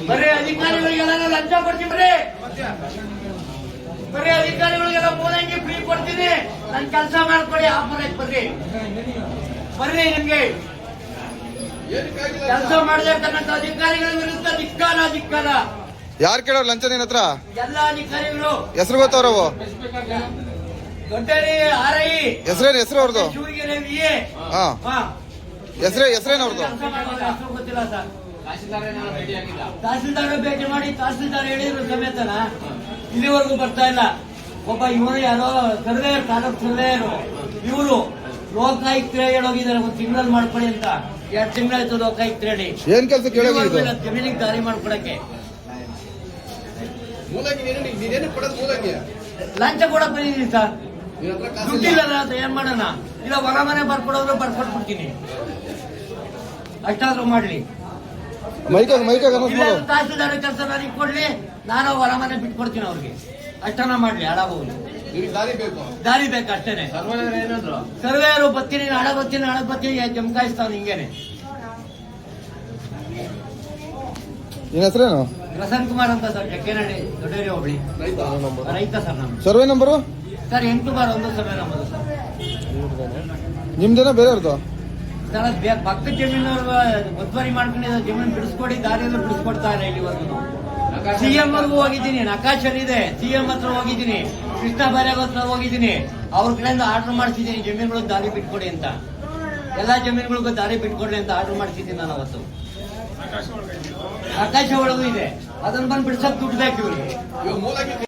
ಬರೀ ಅಧಿಕಾರಿಗಳಿಗೆಲ್ಲ ಲಂಚ ಕೊಡ್ತೀನಿ ಬರೀ ಅಧಿಕಾರಿಗಳಿಗೆಲ್ಲ ಮೂಲಂಗಿ ಫ್ರೀ ಕೊಡ್ತೀನಿ. ನನ್ ಕೆಲಸ ಮಾಡ್ಕೊಡಿ ಆಪರೇಟ್ ಬರ್ರಿ ನಿಮ್ಗೆ ಕೆಲಸ ಮಾಡಬೇಕನ್ನಂತ ಅಧಿಕಾರಿಗಳ ವಿರುದ್ಧ ಧಿಕ್ಕಾರ. ಯಾರು ಕೇಳೋರು ಲಂಚ ನಿನ್ನ ಹತ್ರ? ಎಲ್ಲ ಅಧಿಕಾರಿಗಳು ಹೆಸರು ಗೊತ್ತವ್ರವು? ದೊಡ್ಡರಿ ಆರ್ಐ ಹೆಸರು ಅವ್ರದ್ದು? ಶಿವಗಿರಿ ವಿಎ. ಹೆಸರೇನು ಅವ್ರದ್ದು? ಹೆಸರು ಗೊತ್ತಿಲ್ಲ ಸರ್. ತಹಸೀಲ್ದಾರ್ ಭೇಟಿ ಮಾಡಿ ತಹಸೀಲ್ದಾರ್ ಹೇಳಿದ್ರು ಸಮೇತನ ಇಲ್ಲಿವರೆಗೂ ಬರ್ತಾ ಇಲ್ಲ. ಒಬ್ಬ ಇವರು ಯಾರೋ ಸರ್ವೇಯರ್, ತಾಲೂಕ್ ಸರ್ವೇಯರು, ಇವರು ಲೋಕಾಯುಕ್ತ ಹೇಳೋಗಿದ್ದಾರೆ ಒಂದು ತಿಂಗಳಲ್ಲಿ ಮಾಡ್ಕೊಡಿ ಅಂತ. 2 ತಿಂಗಳಾಯ್ತು ಲೋಕಾಯುಕ್ತ ಹೇಳಿ. ಏನ್ ಕೆಲಸ ಕೇಳೋದು? ಜಮೀನಿಗೆ ದಾರಿ ಮಾಡ್ಕೊಡಕ್ಕೆ ಲಂಚ ಕೊಡಕ್ ಬಂದಿದ್ದೀನಿ ಸರ್. ದುಡ್ಡಿಲ್ಲ ಅಂತ ಏನ್ ಮಾಡೋಣ? ಇಲ್ಲ ಹೊರ ಮನೆ ಬರ್ಕೊಡೋದ್ರು ಬರ್ಕೊಟ್ಬಿಡ್ತೀನಿ, ಅಷ್ಟಾದ್ರೂ ಮಾಡ್ಲಿ. ತಹಸೀಲ್ದಾರ್ ಕೆಲಸ ನನಗೆ ಕೊಡ್ಲಿ, ನಾನು ಹೊರ ಮನೆ ಬಿಟ್ಕೊಡ್ತೀನಿ ಅವ್ರಿಗೆ, ಅಷ್ಟನ ಮಾಡ್ಲಿ. ಹಾಳಾಗೋಗ್ಲಿ, ದಾರಿ ಬೇಕು ಅಷ್ಟೇನೆ. ಸರ್ವೇಯರು ಬರ್ತೀನಿ, ನಾಳೆ ಬರ್ತೀನಿ ಜಮಕಾಯಿಸ್ತಾವ ಹಿಂಗೇನೆ. ನಿನ್ನ ಹೆಸರೇನು? ಪ್ರಸನ್ನ ಕುಮಾರ್ ಅಂತ ಸರ್, ಜಕ್ಕೇನಹಳ್ಳಿ ದೊಡ್ಡೇರಿ ಹೋಬಳಿ ರೈತ ಸರ್. ನಮ್ಮ survey number sir 8/1 survey number sir. ನಿಮ್ದೇನೋ ಬೇರೆಯವ್ರದ್ದು? ಪಕ್ಕದ ಜಮೀನವ್ರು ಒತ್ತುವರಿ ಮಾಡ್ಕೊಂಡಿದ್ದ ಜಮೀನು ಬಿಡಿಸ್ಕೊಡಿ, ದಾರಿಯೆಲ್ಲ ಬಿಡಿಸ್ಕೊಡ್ತಾ ಇಲ್ಲ ಇಲ್ಲಿವರೆಗೂ. ಸಿಎಂ ವರ್ಗೂ ಹೋಗಿದ್ದೀನಿ, ನಕಾಶಲ್ಲಿದೆ, ಸಿಎಂ ಹತ್ರ ಹೋಗಿದ್ದೀನಿ, ಕೃಷ್ಣ ಬೈರಾಗ್ ಹತ್ರ ಹೋಗಿದ್ದೀನಿ. ಅವ್ರ ಕಡೆಯಿಂದ ಆರ್ಡರ್ ಮಾಡಿಸಿದ್ದೀನಿ ಜಮೀನುಗಳಿಗೆ ದಾರಿ ಬಿಟ್ಕೊಡಿ ಅಂತ. ಎಲ್ಲಾ ಜಮೀನುಗಳಿಗೂ ದಾರಿ ಬಿಟ್ಕೊಡಿ ಅಂತ ಆರ್ಡರ್ ಮಾಡಿಸಿದ್ದೀನಿ ನಾನು ಅವತ್ತು. ಆಕಾಶ ಒಳಗೂ ಇದೆ, ಅದನ್ನ ಬಂದು ಬಿಡ್ಸಕ್ ದುಡ್ಡು ಬೇಕು ಇವ್ರಿಗೆ.